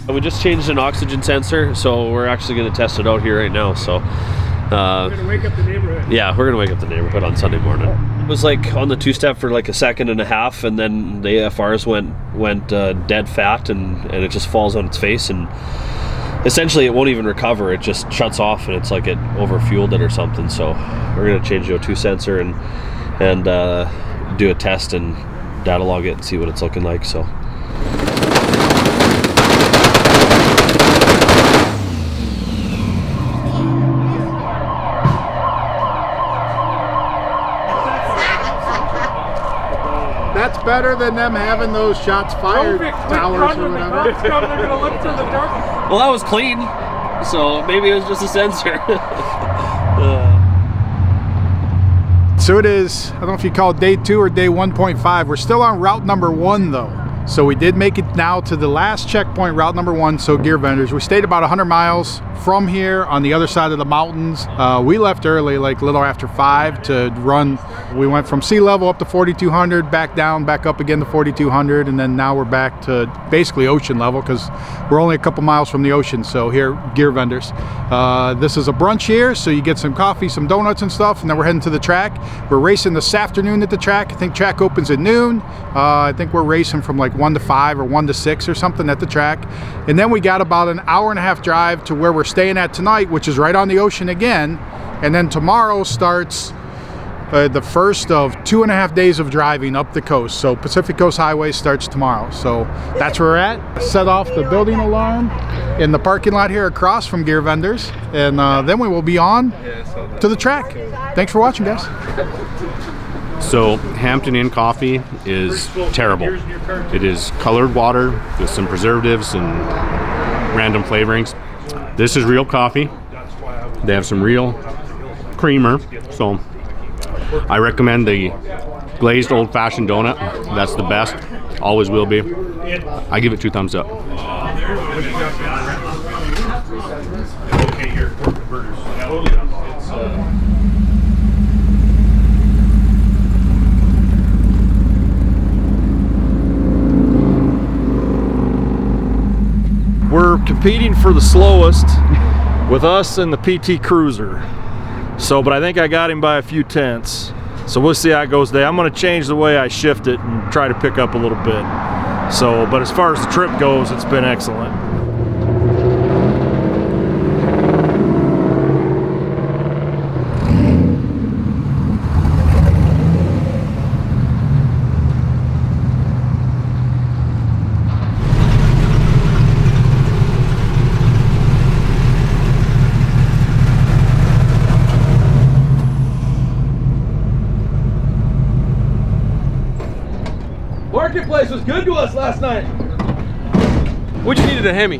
We just changed an oxygen sensor, so we're actually going to test it out here right now. So we're going to wake up the neighborhood. Yeah, we're going to wake up the neighborhood on Sunday morning. It was like on the two-step for like a second and a half, and then the AFRs went dead fat, and it just falls on its face, and essentially it won't even recover. It just shuts off, and it's like it overfueled it or something. So we're going to change the O2 sensor and do a test and data log it and see what it's looking like. So that's better than them having those shots fired towers or whatever. Well, that was clean, so maybe it was just a sensor. So it is, I don't know if you call it day 2 or day 1.5. We're still on route number 1 though. So we did make it now to the last checkpoint, route number 1, so Gear Vendors. We stayed about 100 miles from here on the other side of the mountains. We left early, like a little after 5 to run. We went from sea level up to 4,200, back down, back up again to 4,200, and then now we're back to basically ocean level because we're only a couple miles from the ocean. So here, Gear Vendors. This is a brunch here, so you get some coffee, some donuts and stuff, and then we're heading to the track. We're racing this afternoon at the track. I think track opens at noon. I think we're racing from like 1 to 5 or 1 to 6 or something at the track. And then we got about an hour-and-a-half drive to where we're staying at tonight, which is right on the ocean again. And then tomorrow starts the first of 2.5 days of driving up the coast. So Pacific Coast Highway starts tomorrow. So that's where we're at. Set off the building alarm in the parking lot here across from Gear Vendors. And then we will be on to the track. Thanks for watching, guys. So Hampton Inn coffee is terrible. It is colored water with some preservatives and random flavorings. This is real coffee. They have some real creamer. So I recommend the glazed old-fashioned donut. That's the best. Always will be. I give it 2 thumbs up. We're competing for the slowest with us and the PT Cruiser. So, but I think I got him by a few tenths. So we'll see how it goes today. I'm going to change the way I shift it and try to pick up a little bit. So, but as far as the trip goes, it's been excellent. Marketplace was good to us last night. We just needed a Hemi.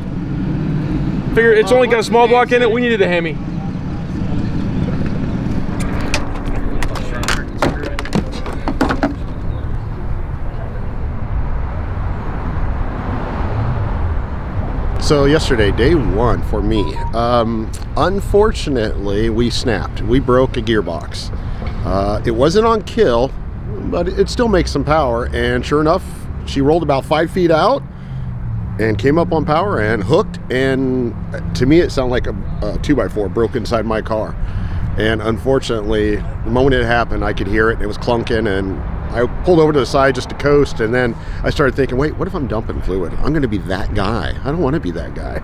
Figure it's only got a small block in it. We needed a Hemi. So yesterday, day 1 for me. Unfortunately, we snapped. We broke a gearbox. It wasn't on kill, but it still makes some power, and sure enough, she rolled about 5 feet out and came up on power and hooked, and to me it sounded like a 2x4 broke inside my car. And unfortunately, the moment it happened, I could hear it, and it was clunking, and I pulled over to the side just to coast, and then I started thinking, wait, what if I'm dumping fluid? I'm going to be that guy. I don't want to be that guy.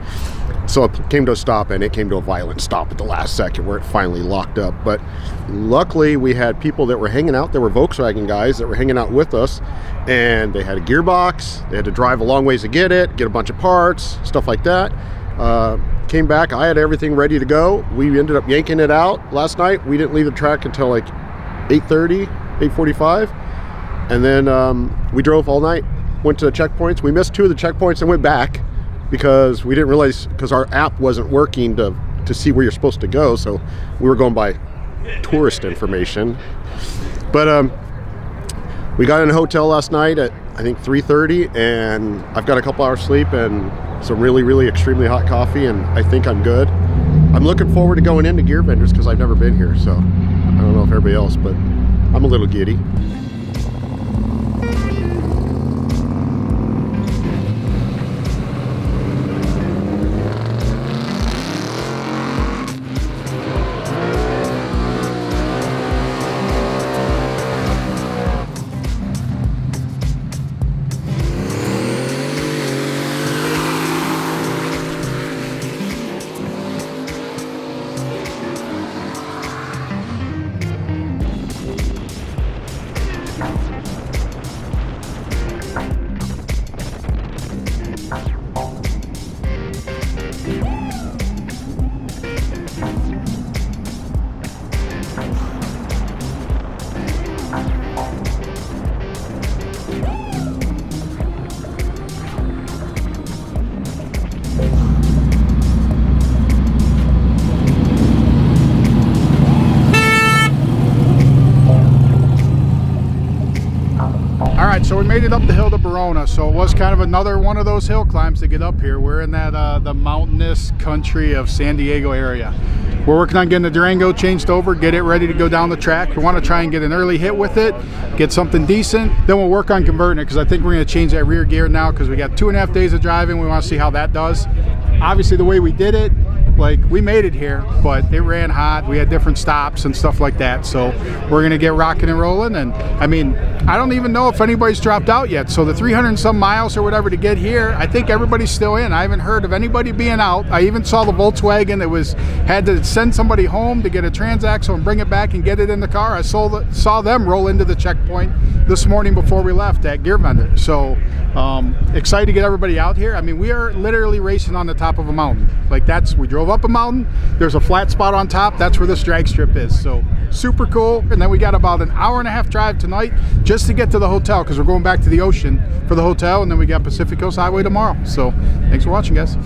So it came to a stop, and it came to a violent stop at the last second where it finally locked up. But luckily, we had people that were hanging out. There were Volkswagen guys that were hanging out with us, and they had a gearbox. They had to drive a long ways to get it, get a bunch of parts, stuff like that. Came back. I had everything ready to go. We ended up yanking it out last night. We didn't leave the track until like 8:30, 8:45. And then we drove all night, went to the checkpoints. We missed 2 of the checkpoints and went back because we didn't realize, because our app wasn't working to see where you're supposed to go. So we were going by tourist information. But we got in a hotel last night at, I think, 3:30, and I've got a couple hours sleep and some really, really extremely hot coffee, and I think I'm good. I'm looking forward to going into Gear Vendors because I've never been here, so I don't know if everybody else, but I'm a little giddy. made it up the hill to Barona, so it was kind of another one of those hill climbs to get up here. We're in that the mountainous country of San Diego area. We're working on getting the Durango changed over, get it ready to go down the track. We want to try and get an early hit with it, get something decent. Then we'll work on converting it, because I think we're going to change that rear gear now, because we got 2.5 days of driving. We want to see how that does. Obviously, the way we did it, like, we made it here, but it ran hot. We had different stops and stuff like that, so we're gonna get rocking and rolling. And I mean, I don't even know if anybody's dropped out yet, so the 300 and some miles or whatever to get here, I think everybody's still in. I haven't heard of anybody being out. I even saw the Volkswagen that had to send somebody home to get a transaxle and bring it back and get it in the car. I saw them roll into the checkpoint this morning before we left at Gear Vendor. So excited to get everybody out here. I mean, we are literally racing on the top of a mountain. Like, we drove up a mountain, there's a flat spot on top, that's where this drag strip is. So super cool. And then we got about an hour-and-a-half drive tonight just to get to the hotel, because we're going back to the ocean for the hotel, and then we got Pacific Coast Highway tomorrow. So thanks for watching, guys.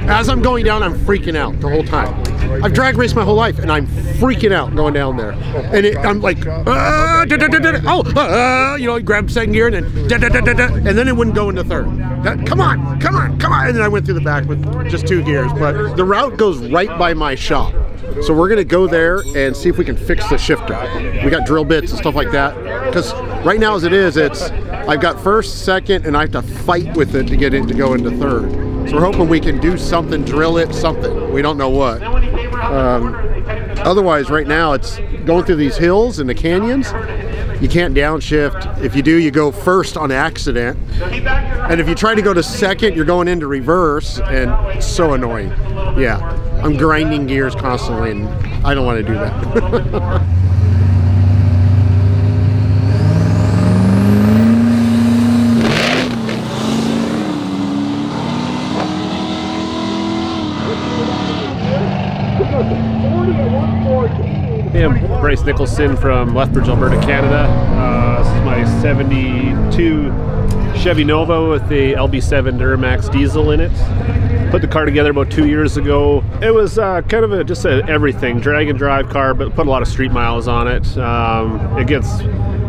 As I'm going down, I'm freaking out the whole time. I've drag raced my whole life, and I'm freaking out going down there. And I'm like, you know, grab second gear, and then and then it wouldn't go into third. Come on, come on, come on! And then I went through the back with just 2 gears. But the route goes right by my shop, so we're gonna go there and see if we can fix the shifter. We got drill bits and stuff like that. Because right now, as it is, I've got first, second, and I have to fight with it to get it to go into third. So we're hoping we can do something, drill it, something. We don't know what. Otherwise, right now, it's going through these hills and the canyons. You can't downshift. If you do, you go first on accident. And if you try to go to second, you're going into reverse, and it's so annoying. Yeah, I'm grinding gears constantly, and I don't want to do that. Hey, I'm Bryce Nicholson from Lethbridge, Alberta, Canada. This is my 72 Chevy Nova with the LB7 Duramax diesel in it. Put the car together about 2 years ago. It was kind of just a everything, drag and drive car, but put a lot of street miles on it. It gets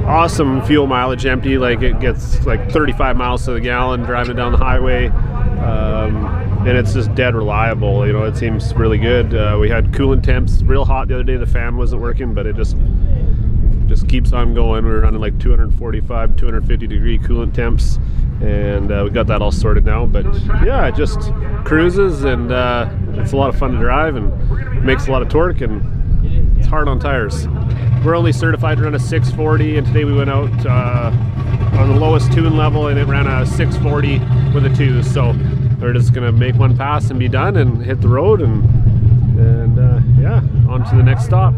awesome fuel mileage empty, like it gets like 35 miles to the gallon driving down the highway. And it's just dead reliable. You know, it seems really good. We had coolant temps real hot the other day. The fan wasn't working, but it just keeps on going. We were running like 245, 250 degree coolant temps, and we got that all sorted now. But yeah, it just cruises, and it's a lot of fun to drive, and makes a lot of torque, and it's hard on tires. We're only certified to run a 640, and today we went out on the lowest tune level, and it ran a 640 with a 2. So we're just gonna make one pass and be done, and hit the road, and yeah, on to the next stop.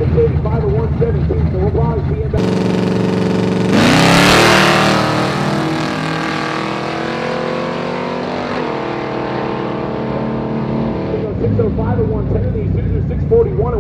685 to 117, so we'll probably be in that. 605 to 110, these dudes are 641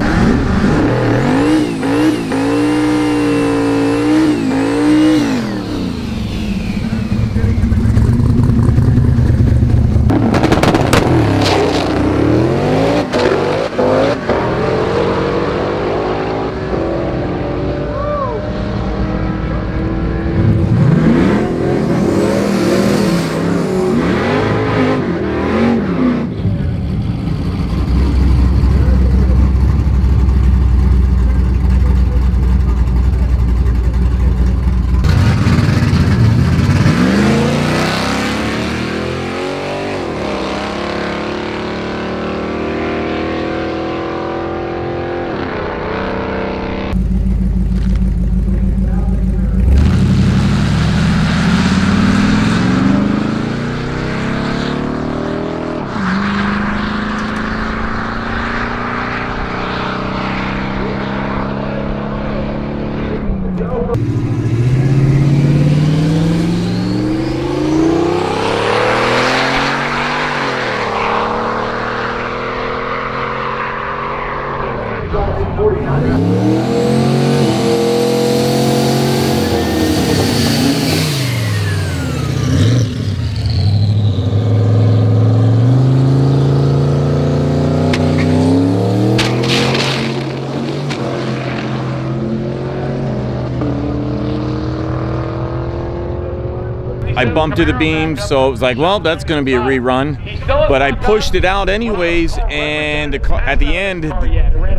I bumped to the beam, so it was like, well, that's going to be a rerun. But I pushed it out anyways, and at the end,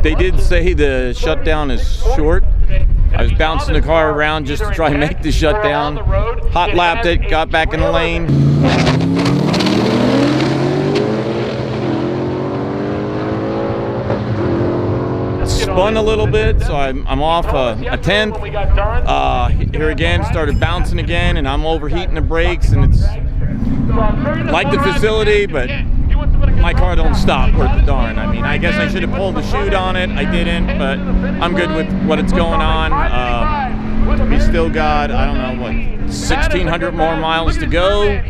they did say the shutdown is short. I was bouncing the car around just to try and make the shutdown. Hot lapped it, got back in the lane. Spun a little bit, so I'm off a tenth. Here again, started bouncing again, and I'm overheating the brakes, and it's like the facility, but my car don't stop worth the darn. I mean, I guess I should have pulled the chute on it. I didn't, but I'm good with what it's going on. We still got, I don't know, what, 1,600 more miles to go.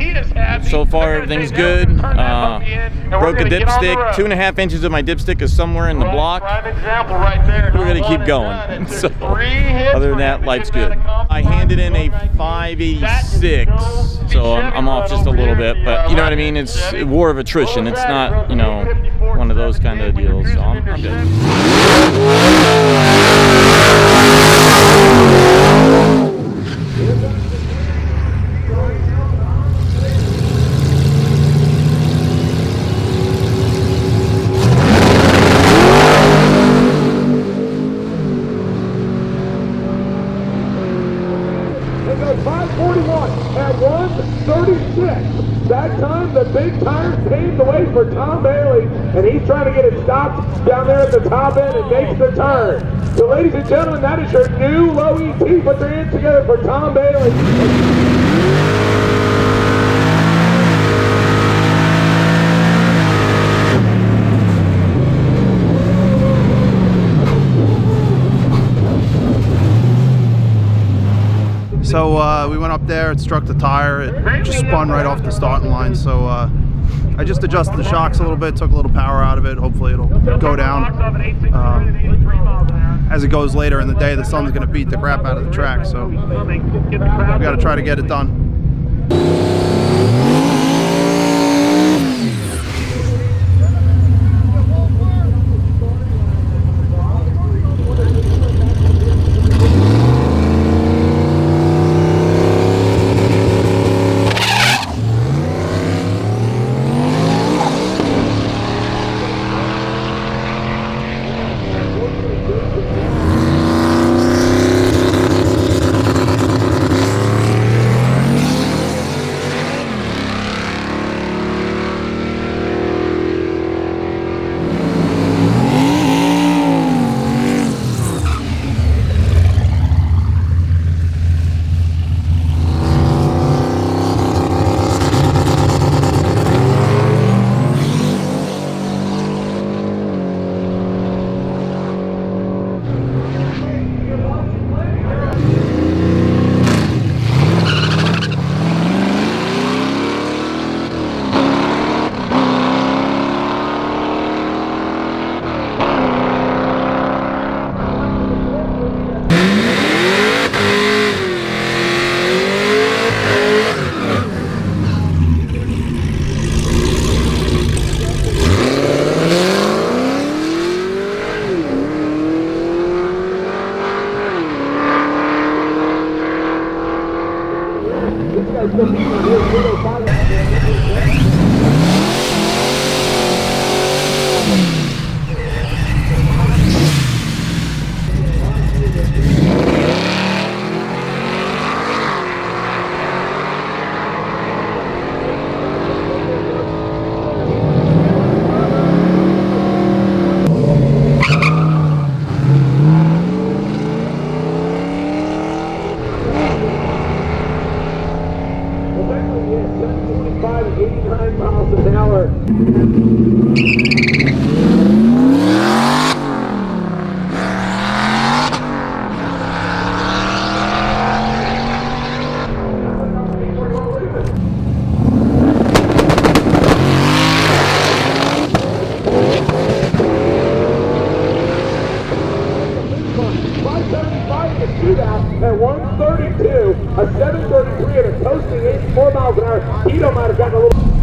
So far, everything's good. Broke a dipstick. 2.5 inches of my dipstick is somewhere in the block. We're going to keep going. So, other than that, life's good. I handed in a 586, so I'm off just a little bit. But, you know what I mean? It's a war of attrition. It's not, you know, one of those kind of deals. So I'm good. It goes 541 at 136. That time the big tires paved the way for Tom Bailey, and he's trying to get it stopped down there at the top end and makes the turn. So ladies and gentlemen, that is your new low ET. Put your hands together for Tom Bailey. So we went up there, it struck the tire, it just spun right off the starting line. So I just adjusted the shocks a little bit, took a little power out of it. Hopefully it'll go down. As it goes later in the day, the sun's going to beat the crap out of the track. So we got to try to get it done. Vito might have gotten a little...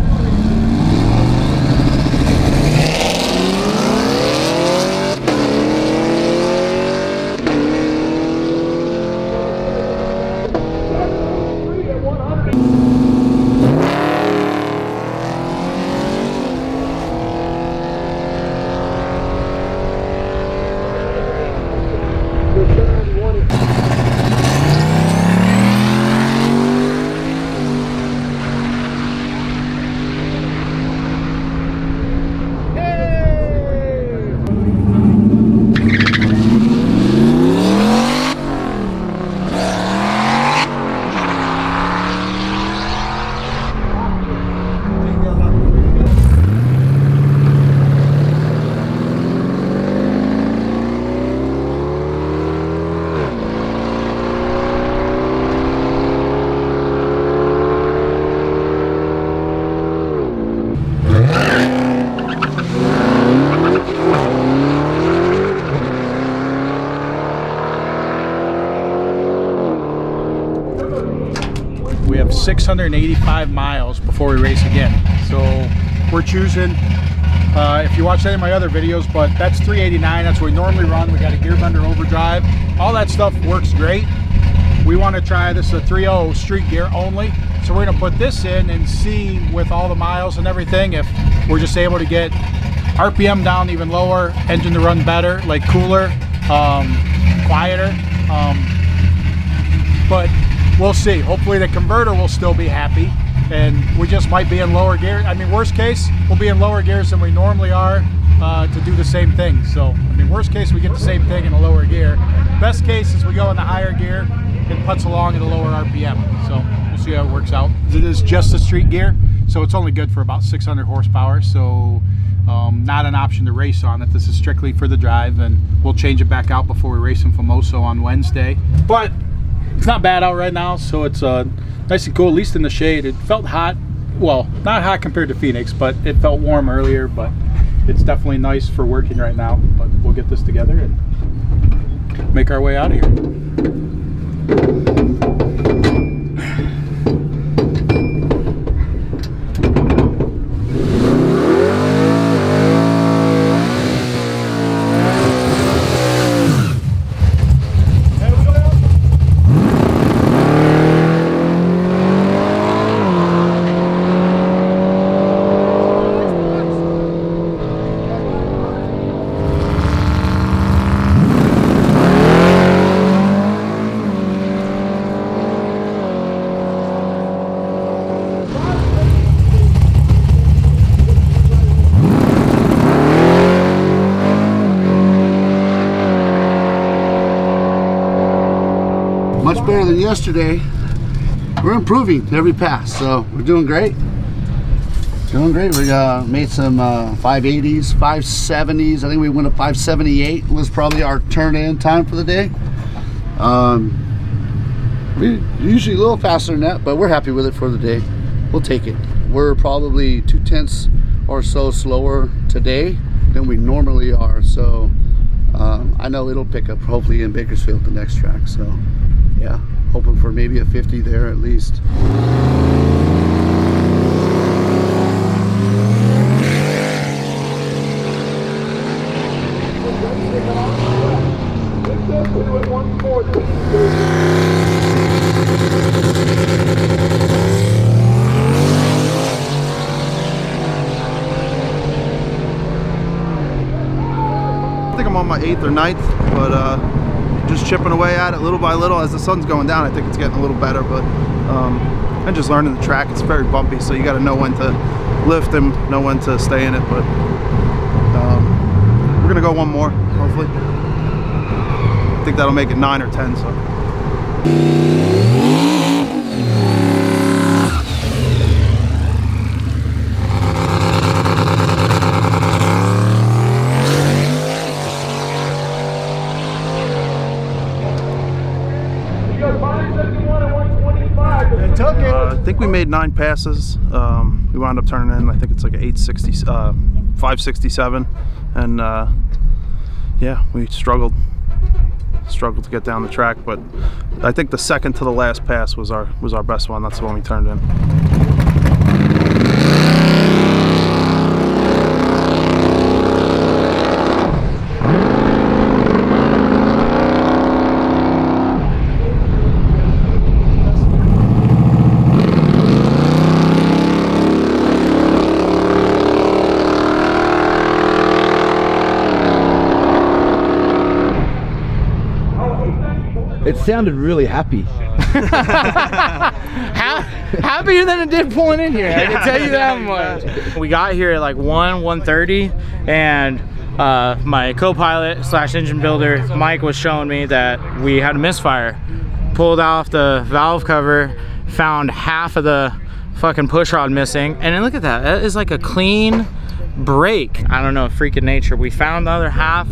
We have 685 miles before we race again. So we're choosing, if you watch any of my other videos, but that's 389, that's what we normally run. We got a gear bender overdrive. All that stuff works great. We want to try this, a 3.0 street gear only. So we're gonna put this in and see with all the miles and everything if we're just able to get RPM down even lower, engine to run better, like cooler, quieter. But we'll see. Hopefully the converter will still be happy and we just might be in lower gear. I mean, worst case, we'll be in lower gears than we normally are to do the same thing. So, I mean, worst case, we get the same thing in a lower gear. Best case is we go in the higher gear and putts along at a lower RPM. So we'll see how it works out. It is just a street gear, so it's only good for about 600 horsepower. So not an option to race on it. This is strictly for the drive, and we'll change it back out before we race in Famoso on Wednesday. But it's not bad out right now, so it's nice and cool, at least in the shade. It felt hot, well, not hot compared to Phoenix, but it felt warm earlier, but it's definitely nice for working right now. But we'll get this together and make our way out of here. Much better than yesterday. We're improving every pass, so we're doing great. Doing great. We made some 580s, 570s. I think we went up 578 was probably our turn-in time for the day. We're usually a little faster than that, but we're happy with it for the day. We'll take it. We're probably 2/10 or so slower today than we normally are, so I know it'll pick up hopefully in Bakersfield, the next track. So yeah, hoping for maybe a 50 there at least. I think I'm on my 8th or 9th, but just chipping away at it little by little. As the sun's going down, I think it's getting a little better, but I'm just learning the track. It's very bumpy, so you got to know when to lift and know when to stay in it, but we're gonna go one more, hopefully. I think that'll make it 9 or 10, so. I think we made 9 passes. We wound up turning in, I think it's like an 567, and yeah, we struggled to get down the track, but I think the second to the last pass was our best one. That's the one we turned in. It sounded really happy. Happier than it did pulling in here, I can tell you that much. We got here at like 1:30, and my co-pilot slash engine builder, Mike, was showing me that we had a misfire. Pulled off the valve cover, found half of the fucking push rod missing, and then look at that. That is like a clean break. I don't know, freaking nature. We found the other half.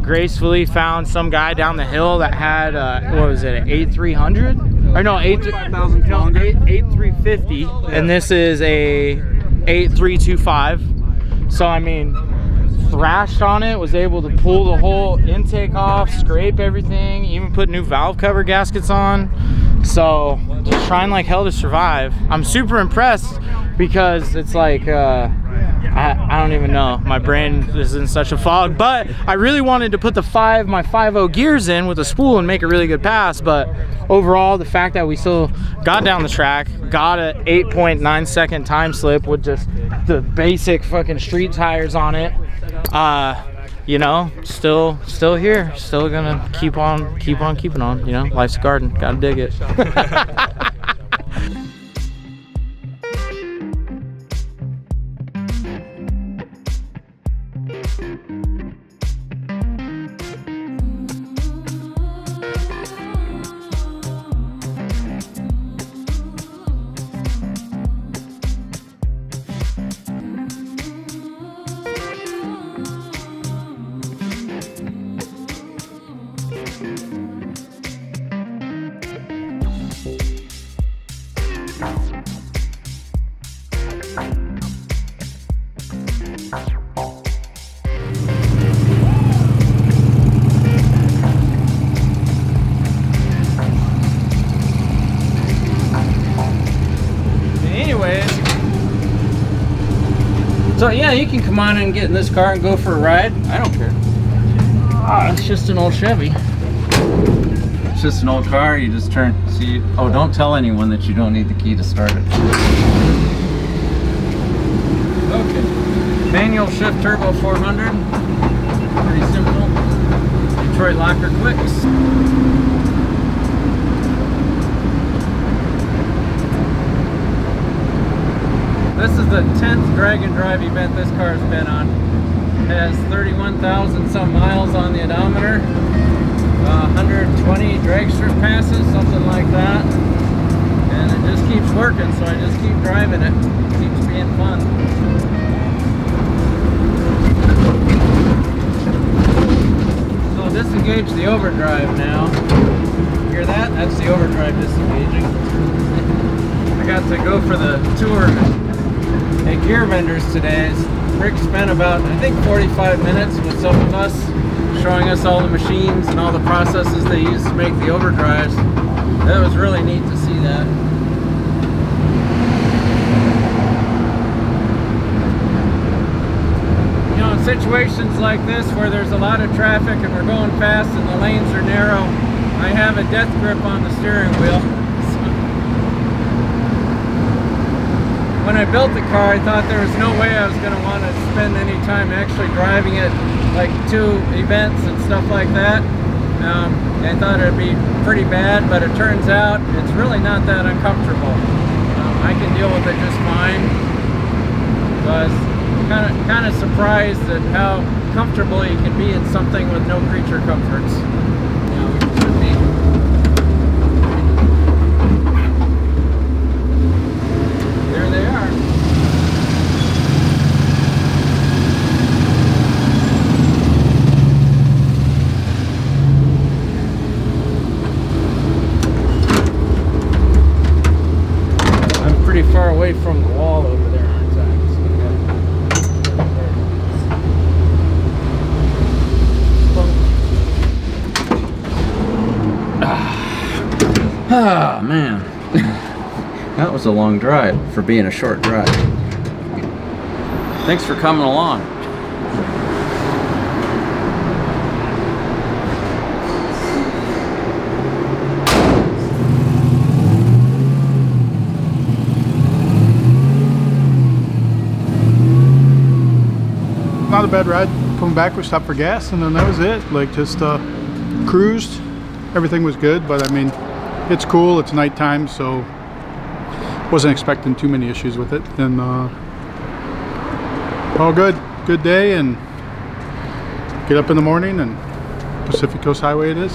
Gracefully found some guy down the hill that had what was it, an 8300 or no, 8350, and this is a 8325. So I mean, thrashed on it, was able to pull the whole intake off, scrape everything, even put new valve cover gaskets on. So just trying like hell to survive. I'm super impressed because it's like I don't even know, my brain is in such a fog, but I really wanted to put my 5.0 gears in with a spool and make a really good pass. But overall, the fact that we still got down the track, got an 8.9 second time slip with just the basic fucking street tires on it, you know, still here, still gonna keep on keeping on, you know. Life's a garden, gotta dig it. So yeah, you can come on and get in this car and go for a ride. I don't care. Ah, it's just an old Chevy. It's just an old car. You just turn. See. Oh, don't tell anyone that you don't need the key to start it. Okay. Manual shift turbo 400. Pretty simple. Detroit Locker Quicks. This is the 10th drag and drive event this car's been on. It has 31,000 some miles on the odometer, 120 drag strip passes, something like that. And it just keeps working, so I just keep driving it. It keeps being fun. So disengage the overdrive now. Hear that? That's the overdrive disengaging. I got to go for the tour at Gear Vendors today. Rick spent about, I think, 45 minutes with some of us, showing us all the machines and all the processes they use to make the overdrives. That was really neat to see that. You know, in situations like this where there's a lot of traffic and we're going fast and the lanes are narrow, I have a death grip on the steering wheel. When I built the car, I thought there was no way I was going to want to spend any time actually driving it, like to events and stuff like that. I thought it would be pretty bad, but it turns out it's really not that uncomfortable. I can deal with it just fine. So I was kind of surprised at how comfortable you can be in something with no creature comforts. There they are. I'm pretty far away from the wall over there, aren't I? Ah, man. That was a long drive for being a short drive. Thanks for coming along. Not a bad ride. Coming back, we stopped for gas, and then that was it. Like, just cruised everything was good, but I mean, it's cool, it's nighttime, so wasn't expecting too many issues with it. And all good day, and get up in the morning, and Pacific Coast Highway it is.